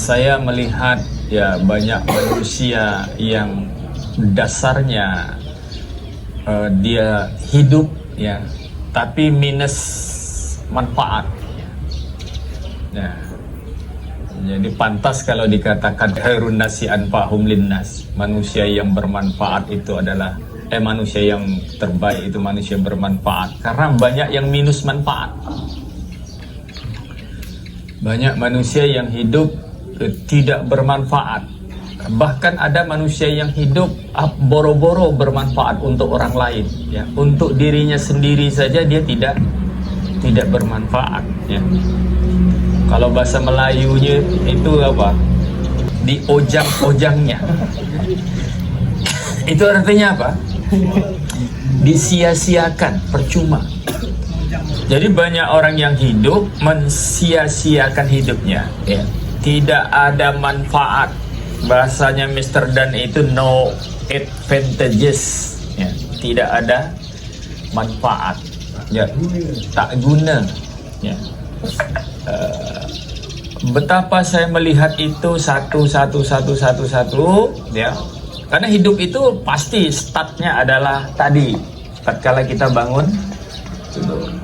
Saya melihat ya banyak manusia yang dasarnya dia hidup ya, tapi minus manfaat. Ya. Jadi pantas kalau dikatakan khairun nasi anfa'hum linnas, manusia yang bermanfaat itu adalah manusia yang terbaik itu manusia bermanfaat, karena banyak yang minus manfaat. Banyak manusia yang hidup tidak bermanfaat. Bahkan ada manusia yang hidup boro-boro bermanfaat untuk orang lain ya. Untuk dirinya sendiri saja dia tidak bermanfaat ya. Kalau bahasa Melayunya itu apa? Di ojang-ojangnya. Itu artinya apa? Disia-siakan, percuma. Jadi banyak orang yang hidup mensia-siakan hidupnya ya. Tidak ada manfaat. Bahasanya Mr. Dan itu no advantages ya. Tidak ada manfaat ya. Tak guna ya. Betapa saya melihat itu satu ya. Karena hidup itu pasti startnya adalah tadi tatkala kita bangun tidur.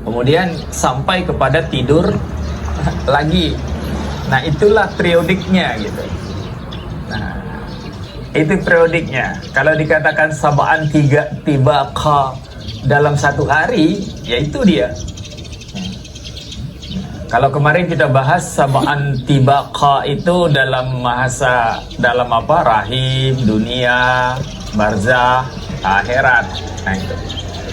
Kemudian sampai kepada tidur lagi. Nah, itulah periodiknya gitu. Nah, itu periodiknya. Kalau dikatakan sabaan tiba dalam satu hari, ya itu dia. Kalau kemarin kita bahas sabaan tibaqa itu dalam bahasa dalam apa? Rahim, dunia, barzah, akhirat. Nah itu.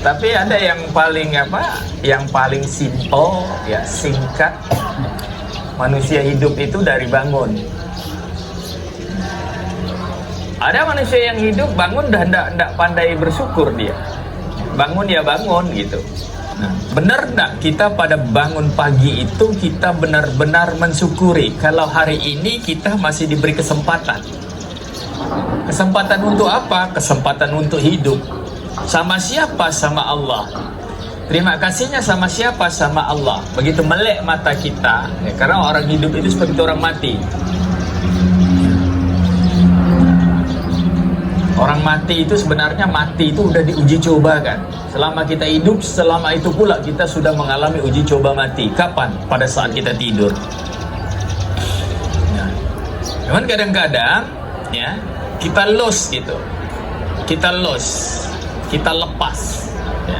Tapi ada yang paling apa? Yang paling simple ya, singkat. Manusia hidup itu dari bangun. Ada manusia yang hidup bangun dah ndak pandai bersyukur dia. Bangun ya bangun gitu. Nah, benar enggak kita pada bangun pagi itu kita benar-benar mensyukuri kalau hari ini kita masih diberi kesempatan. Kesempatan untuk apa? Kesempatan untuk hidup. Sama siapa? Sama Allah. Terima kasihnya sama siapa? Sama Allah. Begitu melek mata kita ya, karena orang hidup itu seperti orang mati. Orang mati itu sebenarnya mati itu udah diuji coba kan. Selama kita hidup, selama itu pula kita sudah mengalami uji coba mati. Kapan? Pada saat kita tidur. Nah, cuman kadang-kadang ya kita lost gitu. Kita lost. Kita lepas. Ya.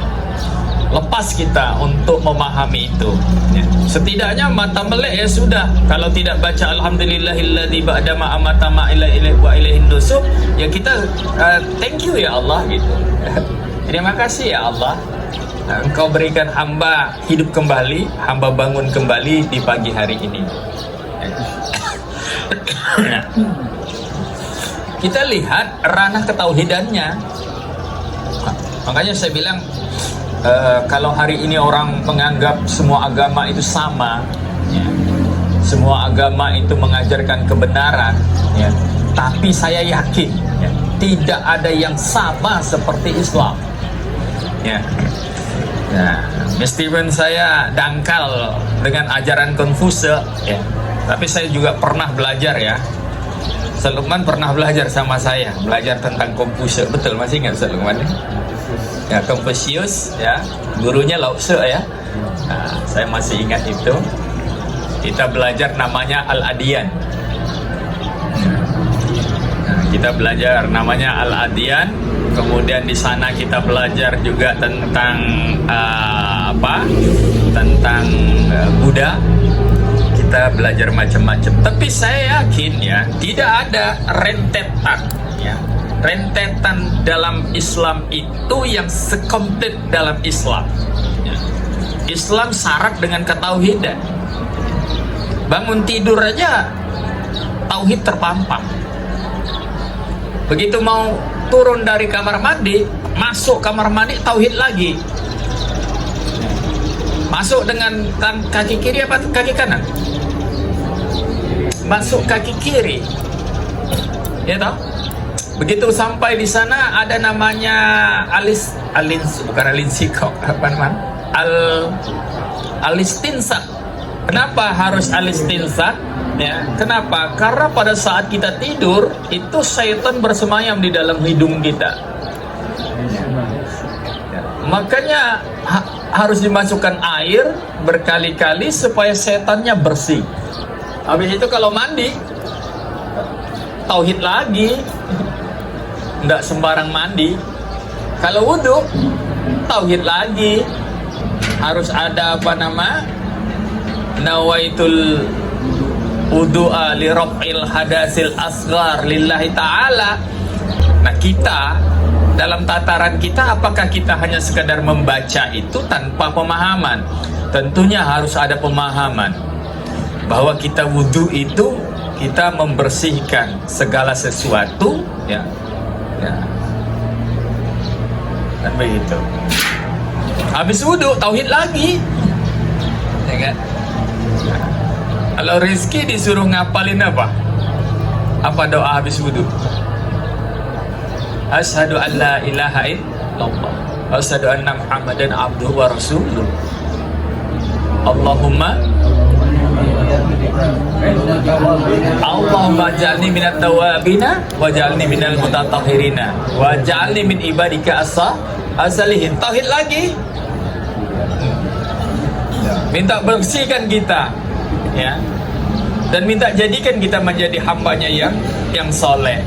Lepas kita untuk memahami itu ya. Setidaknya mata melek ya sudah. Kalau tidak baca alhamdulillahilladzi ba'da ma amata ma ilaihi wa ilaihin nusuk, ya kita thank you ya Allah gitu. Terima kasih ya Allah, Engkau berikan hamba hidup kembali, hamba bangun kembali di pagi hari ini. Kita lihat ranah ketauhidannya. Makanya saya bilang kalau hari ini orang menganggap semua agama itu sama ya. Semua agama itu mengajarkan kebenaran ya. Tapi saya yakin ya, tidak ada yang sama seperti Islam ya. Nah, meskipun saya dangkal dengan ajaran Konfuse ya, tapi saya juga pernah belajar ya. Lukman pernah belajar sama saya, belajar tentang Konfuse. Betul, masih ingat Lukman? Ya, Confucius ya, gurunya Lao Tse ya. Nah, saya masih ingat itu. Kita belajar namanya Al-Adiyan. Nah, kita belajar namanya Al-Adiyan. Kemudian di sana kita belajar juga tentang tentang Buddha. Kita belajar macam-macam. Tapi saya yakin ya, tidak ada rentetan ya. Rentetan dalam Islam itu yang sekomplit dalam Islam ya. Islam syarat dengan ketauhidan. Bangun tidur aja tauhid terpampang. Begitu mau turun dari kamar mandi, masuk kamar mandi tauhid lagi. Masuk dengan kaki kiri apa kaki kanan? Masuk kaki kiri. Ya toh? Begitu sampai di sana ada namanya alistinsak. Kenapa harus alistinsak? Ya, kenapa? Karena pada saat kita tidur itu setan bersemayam di dalam hidung kita. Ya, makanya harus dimasukkan air berkali-kali supaya setannya bersih. Habis itu kalau mandi, tauhid lagi, nggak sembarang mandi. Kalau wudhu, tauhid lagi, harus ada nawaitul wudu'a li raf'il hadasil asghar lillahi ta'ala. Nah, kita dalam tataran kita, apakah kita hanya sekadar membaca itu tanpa pemahaman? Tentunya harus ada pemahaman bahwa kita wudhu itu kita membersihkan segala sesuatu, ya, dan begitu. Habis wudhu, tauhid lagi, ya kan? Kalau Rizky disuruh ngapalin apa? Apa doa habis wudhu? Asyhadu an la ilaha illallah wa asyhadu anna Muhammadan abduhu wa rasuluh. Allahumma ja'alni minat tawabina wa ja'alni minal mutatahhirina wa ja'alni min ibadika as-salihin. Tauhid lagi. Minta bersihkan kita, ya, dan minta jadikan kita menjadi hambanya yang soleh.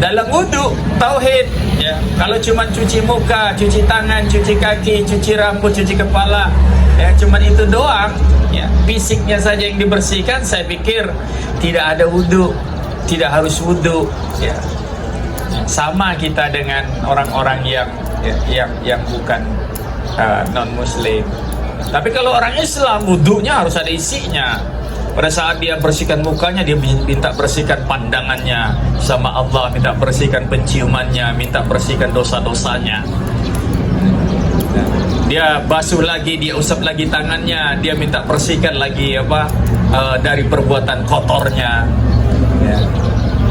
Dalam wudhu, tauhid, ya. Kalau cuma cuci muka, cuci tangan, cuci kaki, cuci rambut, cuci kepala, ya, cuma itu doang, ya, fisiknya saja yang dibersihkan, saya pikir tidak ada wudhu, tidak harus wudhu, ya. Sama kita dengan orang-orang yang bukan non muslim. Tapi kalau orang Islam, wudhunya harus ada isinya. Pada saat dia bersihkan mukanya, dia minta bersihkan pandangannya sama Allah, minta bersihkan penciumannya, minta bersihkan dosa-dosanya. Dia basuh lagi, dia usap lagi tangannya, dia minta bersihkan lagi dari perbuatan kotornya. Ya.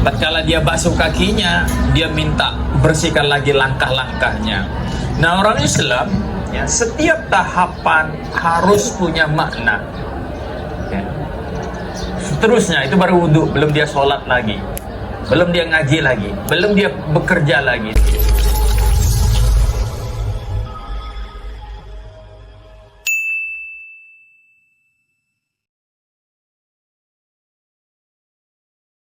Tatkala dia basuh kakinya, dia minta bersihkan lagi langkah-langkahnya. Nah, orang Islam, ya, setiap tahapan harus punya makna. Ya. Seterusnya itu baru wudhu, belum dia sholat lagi, belum dia ngaji lagi, belum dia bekerja lagi.